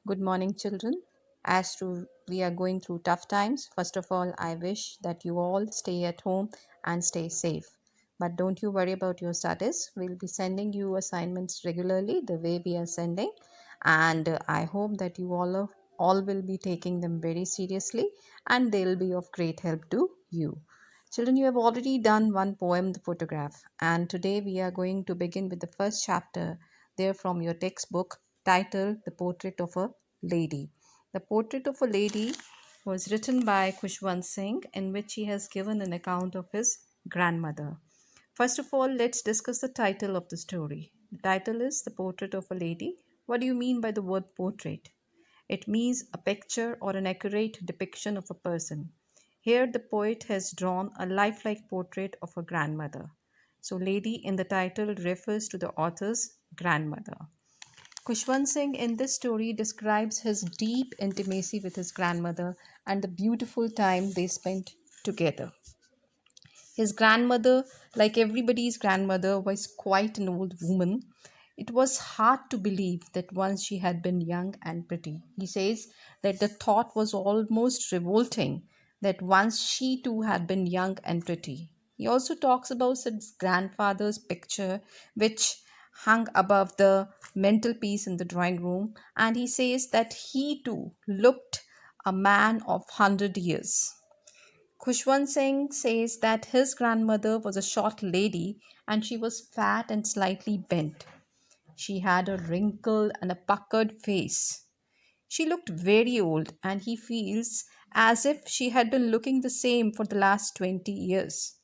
Good morning, children. We are going through tough times, first of all, I wish that you all stay at home and stay safe. But don't you worry about your studies. We'll be sending you assignments regularly the way we are sending, and I hope that you all will be taking them very seriously, and they'll be of great help to you. Children, you have already done one poem, The Photograph, and today we are going to begin with the first chapter there from your textbook titled The Portrait of a Lady. The Portrait of a Lady was written by Khushwant Singh, in which he has given an account of his grandmother. First of all, let's discuss the title of the story. The title is The Portrait of a Lady. What do you mean by the word portrait? It means a picture or an accurate depiction of a person. Here, the poet has drawn a lifelike portrait of her grandmother. So, lady in the title refers to the author's grandmother. Kushwant Singh in this story describes his deep intimacy with his grandmother and the beautiful time they spent together. His grandmother, like everybody's grandmother, was quite an old woman. It was hard to believe that once she had been young and pretty. He says that the thought was almost revolting that once she too had been young and pretty. He also talks about his grandfather's picture, which hung above the mantelpiece in the drawing room, and he says that he too looked a man of 100 years. Khushwant Singh says that his grandmother was a short lady and she was fat and slightly bent. She had a wrinkled and a puckered face. She looked very old, and he feels as if she had been looking the same for the last 20 years.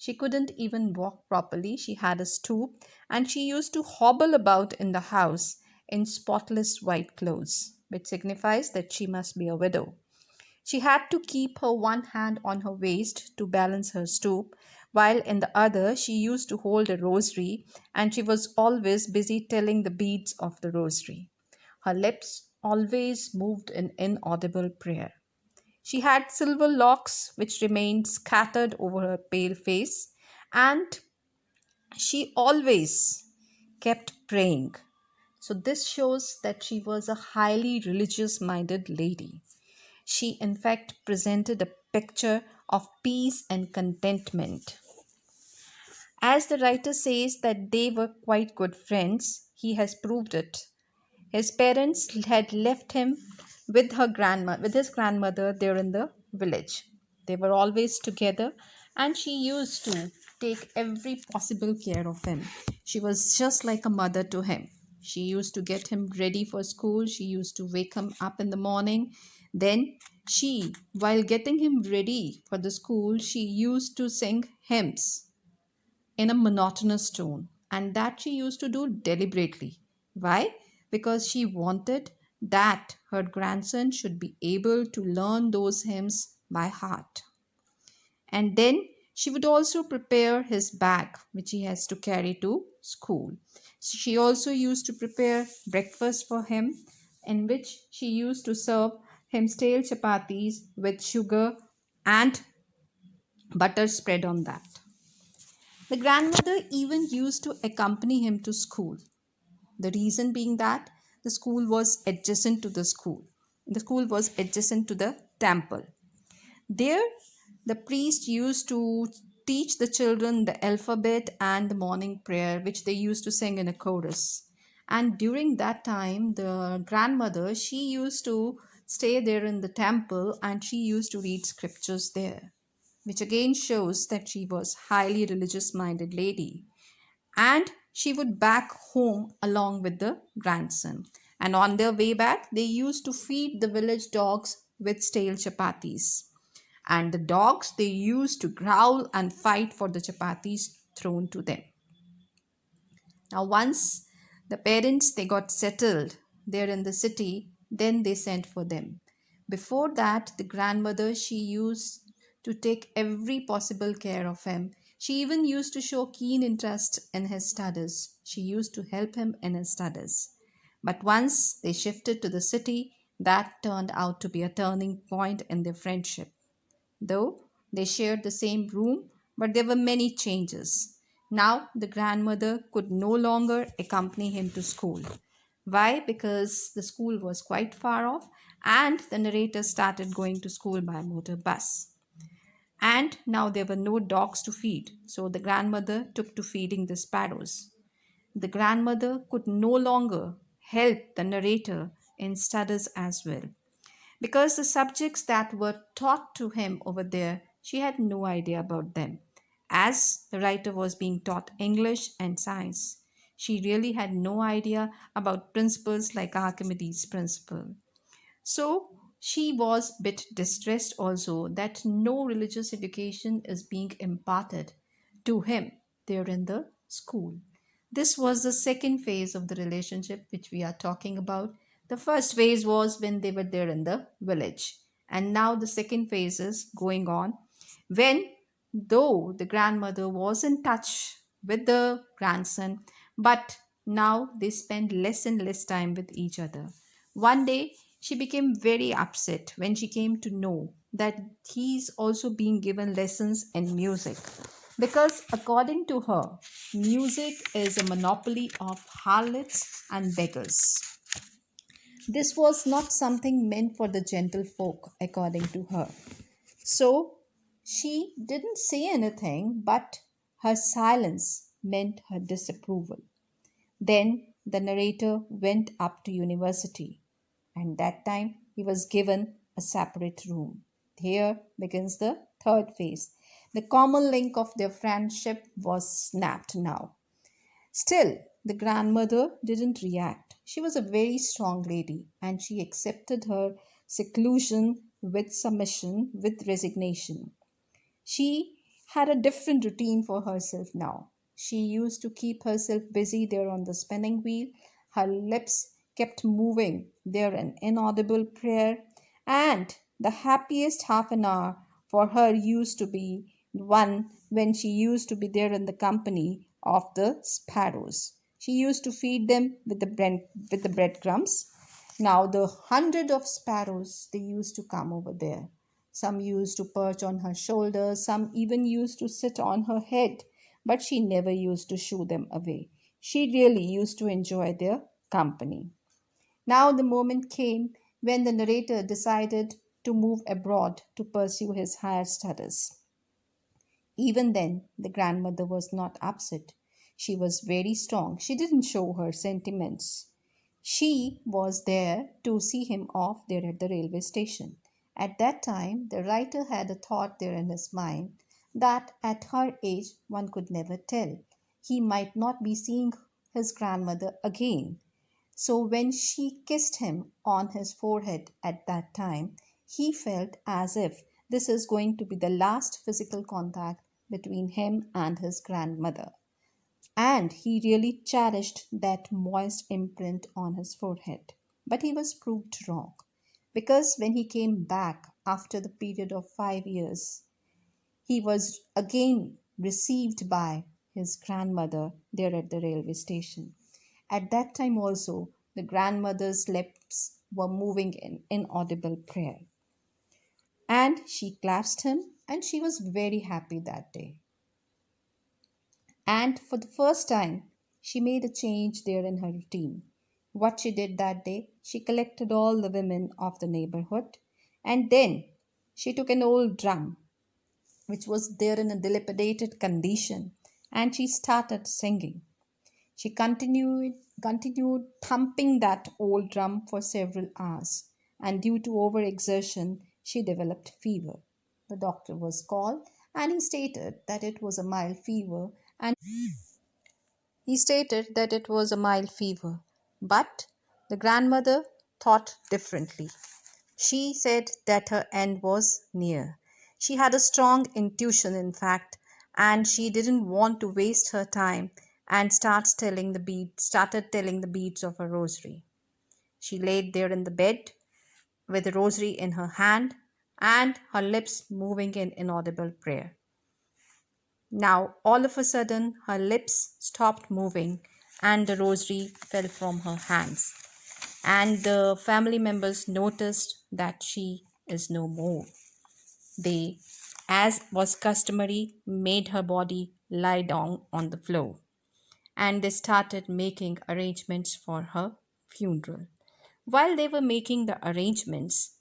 She couldn't even walk properly. She had a stoop, and she used to hobble about in the house in spotless white clothes, which signifies that she must be a widow. She had to keep her one hand on her waist to balance her stoop, while in the other she used to hold a rosary, and she was always busy telling the beads of the rosary. Her lips always moved in inaudible prayer. She had silver locks which remained scattered over her pale face, and she always kept praying. So, this shows that she was a highly religious minded lady. She, in fact, presented a picture of peace and contentment. As the writer says that they were quite good friends, he has proved it. His parents had left him with his grandmother there in the village. They were always together, and she used to take every possible care of him. She was just like a mother to him. She used to get him ready for school. She used to wake him up in the morning. Then while getting him ready for the school, she used to sing hymns in a monotonous tone, and that she used to do deliberately. Why? Because she wanted that her grandson should be able to learn those hymns by heart. And then she would also prepare his bag, which he has to carry to school. She also used to prepare breakfast for him, in which she used to serve him stale chapatis with sugar and butter spread on that. The grandmother even used to accompany him to school. The reason being that the school was adjacent to the school. The school was adjacent to the temple. There, the priest used to teach the children the alphabet and the morning prayer, which they used to sing in a chorus. And during that time, the grandmother, she used to stay there in the temple and she used to read scriptures there, which again shows that she was highly religious minded lady. And she would back home along with the grandson, and on their way back they used to feed the village dogs with stale chapatis, and the dogs they used to growl and fight for the chapatis thrown to them. Now once the parents they got settled there in the city, then they sent for them. Before that, the grandmother she used to take every possible care of him. She even used to show keen interest in his studies. She used to help him in his studies. But once they shifted to the city, that turned out to be a turning point in their friendship. Though they shared the same room, but there were many changes. Now the grandmother could no longer accompany him to school. Why? Because the school was quite far off and the narrator started going to school by motor bus. And now there were no dogs to feed, so the grandmother took to feeding the sparrows. The grandmother could no longer help the narrator in studies as well, because the subjects that were taught to him over there, she had no idea about them. As the writer was being taught English and science, she really had no idea about principles like Archimedes' principle. So she was a bit distressed also that no religious education is being imparted to him there in the school. This was the second phase of the relationship which we are talking about. The first phase was when they were there in the village, and now the second phase is going on when, though the grandmother was in touch with the grandson, but now they spend less and less time with each other. One day, she became very upset when she came to know that he's also being given lessons in music. Because, according to her, music is a monopoly of harlots and beggars. This was not something meant for the gentlefolk, according to her. So she didn't say anything, but her silence meant her disapproval. Then the narrator went up to university, and that time he was given a separate room. Here begins the third phase. The common link of their friendship was snapped now. Still, the grandmother didn't react. She was a very strong lady and she accepted her seclusion with submission, with resignation. She had a different routine for herself now. She used to keep herself busy there on the spinning wheel. Her lips kept moving there in inaudible prayer, and the happiest half an hour for her used to be one when she used to be there in the company of the sparrows. She used to feed them with the breadcrumbs. Now the hundred of sparrows they used to come over there. Some used to perch on her shoulders, some even used to sit on her head, but she never used to shoo them away. She really used to enjoy their company. Now the moment came when the narrator decided to move abroad to pursue his higher studies. Even then, the grandmother was not upset. She was very strong. She didn't show her sentiments. She was there to see him off there at the railway station. At that time, the writer had a thought there in his mind that at her age one could never tell. He might not be seeing his grandmother again. So when she kissed him on his forehead at that time, he felt as if this is going to be the last physical contact between him and his grandmother. And he really cherished that moist imprint on his forehead. But he was proved wrong, because when he came back after the period of 5 years, he was again received by his grandmother there at the railway station. At that time also, the grandmother's lips were moving in inaudible prayer. And she clasped him, and she was very happy that day. And for the first time, she made a change there in her routine. What she did that day, she collected all the women of the neighborhood, and then she took an old drum which was there in a dilapidated condition, and she started singing. She continued thumping that old drum for several hours, and due to overexertion, she developed fever. The doctor was called, and he stated that it was a mild fever. But the grandmother thought differently. She said that her end was near. She had a strong intuition, in fact, and she didn't want to waste her time and started telling the beads of her rosary. She laid there in the bed with the rosary in her hand and her lips moving in inaudible prayer. Now, all of a sudden, her lips stopped moving and the rosary fell from her hands. And the family members noticed that she is no more. They, as was customary, made her body lie down on the floor and they started making arrangements for her funeral. While they were making the arrangements,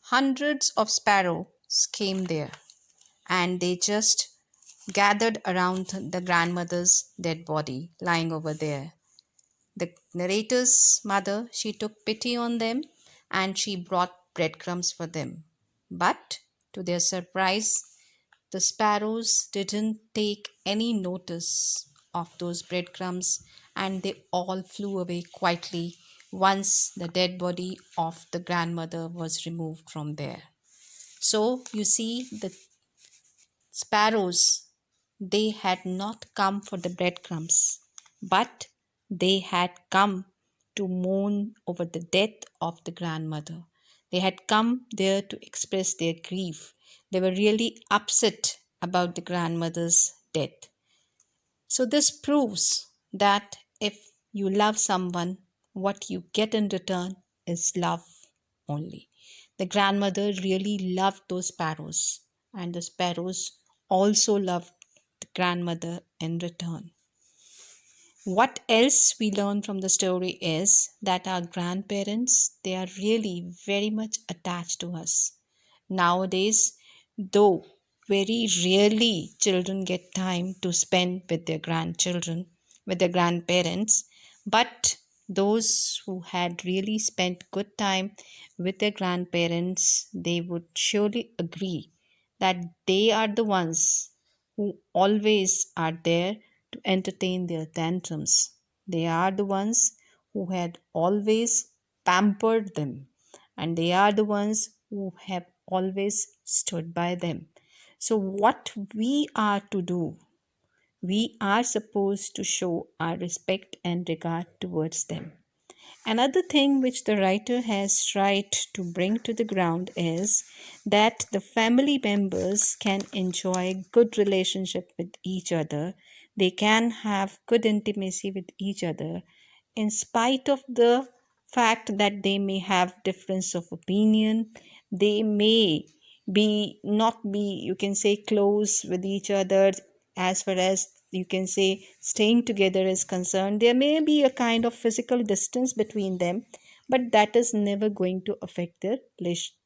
hundreds of sparrows came there and they just gathered around the grandmother's dead body lying over there. The narrator's mother, she took pity on them and she brought breadcrumbs for them. But to their surprise, the sparrows didn't take any notice of those breadcrumbs and they all flew away quietly once the dead body of the grandmother was removed from there. So you see, the sparrows, they had not come for the breadcrumbs, but they had come to mourn over the death of the grandmother. They had come there to express their grief. They were really upset about the grandmother's death. So, this proves that if you love someone, what you get in return is love only. The grandmother really loved those sparrows, and the sparrows also loved the grandmother in return. What else we learn from the story is that our grandparents, they are really very much attached to us. Nowadays, though very rarely children get time to spend with their grandchildren, with their grandparents, but those who had really spent good time with their grandparents, they would surely agree that they are the ones who always are there to entertain their tantrums. They are the ones who had always pampered them, and they are the ones who have always stood by them. So, what we are to do, we are supposed to show our respect and regard towards them. Another thing which the writer has tried to bring to the ground is that the family members can enjoy good relationship with each other. They can have good intimacy with each other in spite of the fact that they may have difference of opinion. They may be not be, you can say, close with each other as far as you can say staying together is concerned. There may be a kind of physical distance between them, but that is never going to affect their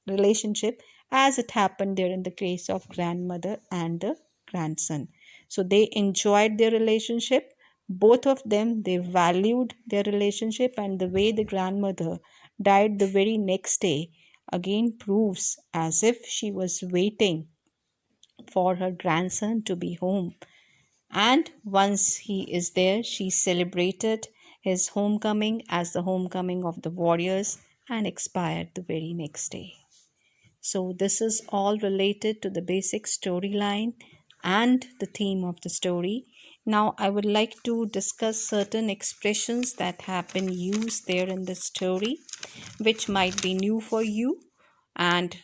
relationship, as it happened there in the case of grandmother and the grandson. So they enjoyed their relationship, both of them, they valued their relationship, and the way the grandmother died the very next day again proves as if she was waiting for her grandson to be home. And once he is there, she celebrated his homecoming as the homecoming of the warriors and expired the very next day. So, this is all related to the basic storyline and the theme of the story. Now, I would like to discuss certain expressions that have been used there in the story, which might be new for you, and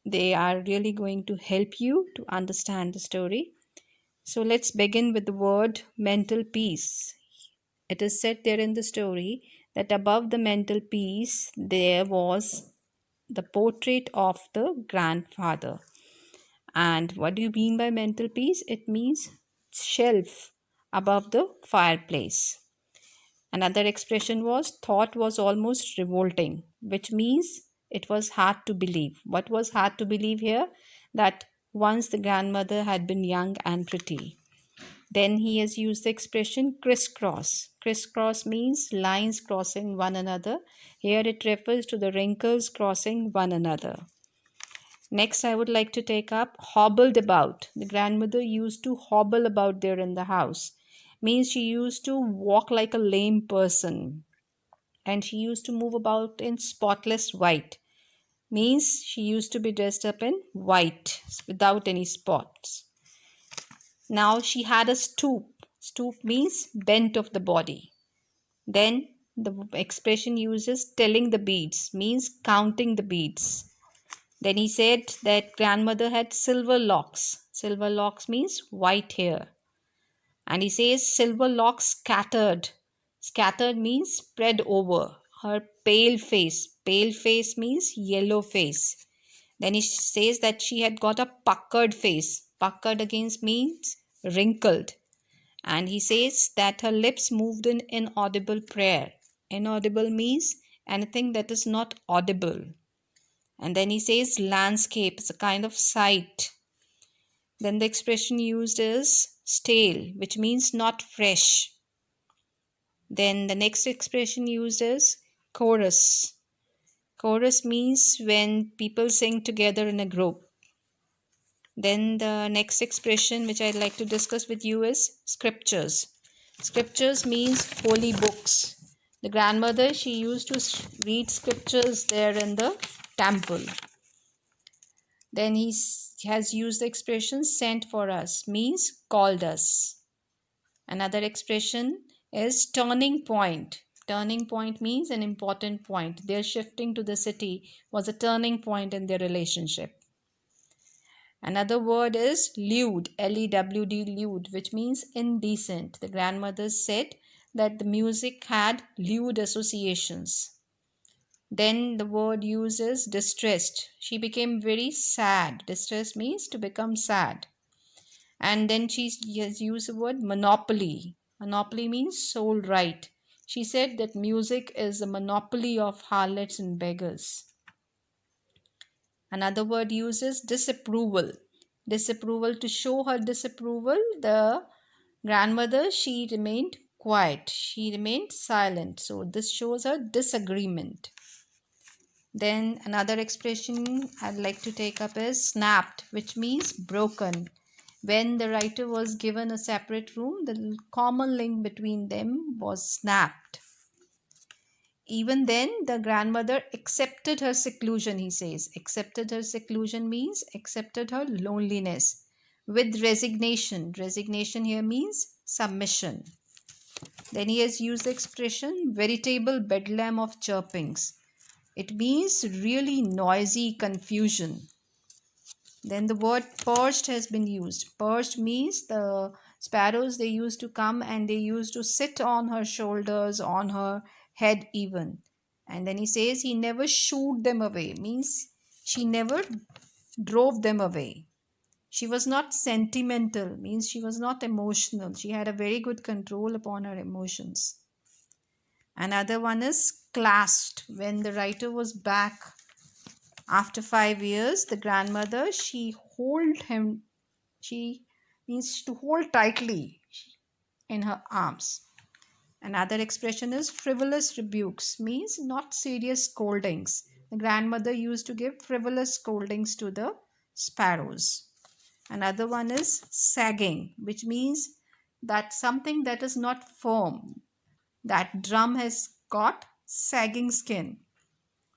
they are really going to help you to understand the story. So let's begin with the word mental peace. It is said there in the story that above the mental peace there was the portrait of the grandfather. And what do you mean by mental peace? It means shelf above the fireplace. Another expression was thought was almost revolting, which means it was hard to believe. What was hard to believe here? That once the grandmother had been young and pretty. Then he has used the expression crisscross. Crisscross means lines crossing one another. Here it refers to the wrinkles crossing one another. Next, I would like to take up hobbled about. The grandmother used to hobble about there in the house. Means she used to walk like a lame person. And she used to move about in spotless white. Means she used to be dressed up in white without any spots. Now she had a stoop. Stoop means bent of the body. Then the expression uses telling the beads, means counting the beads. Then he said that grandmother had silver locks. Silver locks means white hair. And he says silver locks scattered. Scattered means spread over. Her pale face. Pale face means yellow face. Then he says that she had got a puckered face. Puckered against means wrinkled. And he says that her lips moved in inaudible prayer. Inaudible means anything that is not audible. And then he says landscape is a kind of sight. Then the expression used is stale, which means not fresh. Then the next expression used is chorus. Chorus means when people sing together in a group. Then the next expression which I'd like to discuss with you is scriptures. Scriptures means holy books. The grandmother, she used to read scriptures there in the temple. Then he has used the expression sent for us, means called us. Another expression is turning point. Turning point means an important point. Their shifting to the city was a turning point in their relationship. Another word is lewd, L-E-W-D, lewd, which means indecent. The grandmother said that the music had lewd associations. Then the word used is distressed. She became very sad. Distress means to become sad. And then she has used the word monopoly. Monopoly means sole right. She said that music is a monopoly of harlots and beggars. Another word used is disapproval. Disapproval, to show her disapproval, the grandmother, she remained quiet. She remained silent. So this shows her disagreement. Then another expression I'd like to take up is snapped, which means broken. When the writer was given a separate room, the common link between them was snapped. Even then, the grandmother accepted her seclusion, he says. Accepted her seclusion means accepted her loneliness with resignation. Resignation here means submission. Then he has used the expression veritable bedlam of chirpings. It means really noisy confusion. Then the word perched has been used. Perched means the sparrows, they used to come and they used to sit on her shoulders, on her head even. And then he says he never shooed them away, means she never drove them away. She was not sentimental, means she was not emotional. She had a very good control upon her emotions. Another one is clasped. When the writer was back after 5 years, the grandmother, she hold him, she means to hold tightly in her arms. Another expression is frivolous rebukes, means not serious scoldings. The grandmother used to give frivolous scoldings to the sparrows. Another one is sagging, which means that something that is not firm. That drum has got sagging skin.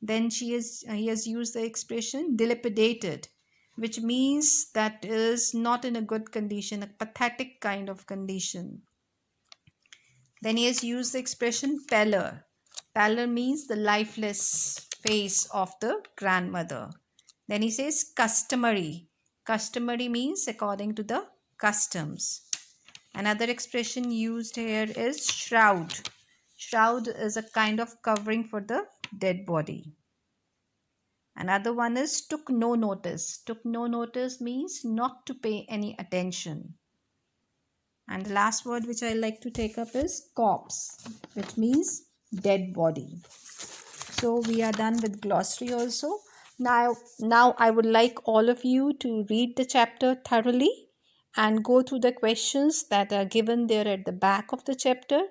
Then he has used the expression dilapidated, which means that is not in a good condition, a pathetic kind of condition. Then he has used the expression pallor. Pallor means the lifeless face of the grandmother. Then he says customary. Customary means according to the customs. Another expression used here is shroud. Shroud is a kind of covering for the dead body. Another one is took no notice. Took no notice means not to pay any attention. And the last word which I like to take up is corpse, which means dead body. So we are done with glossary also. Now I would like all of you to read the chapter thoroughly and go through the questions that are given there at the back of the chapter,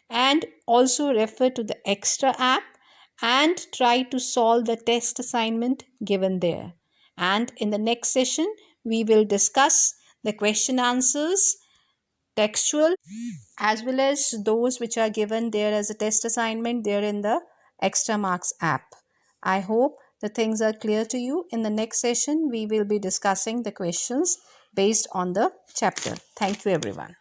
and also refer to the extra app and try to solve the test assignment given there. And in the next session, we will discuss the question answers, textual, as well as those which are given there as a test assignment there in the extra marks app. I hope the things are clear to you. In the next session, we will be discussing the questions based on the chapter. Thank you, everyone.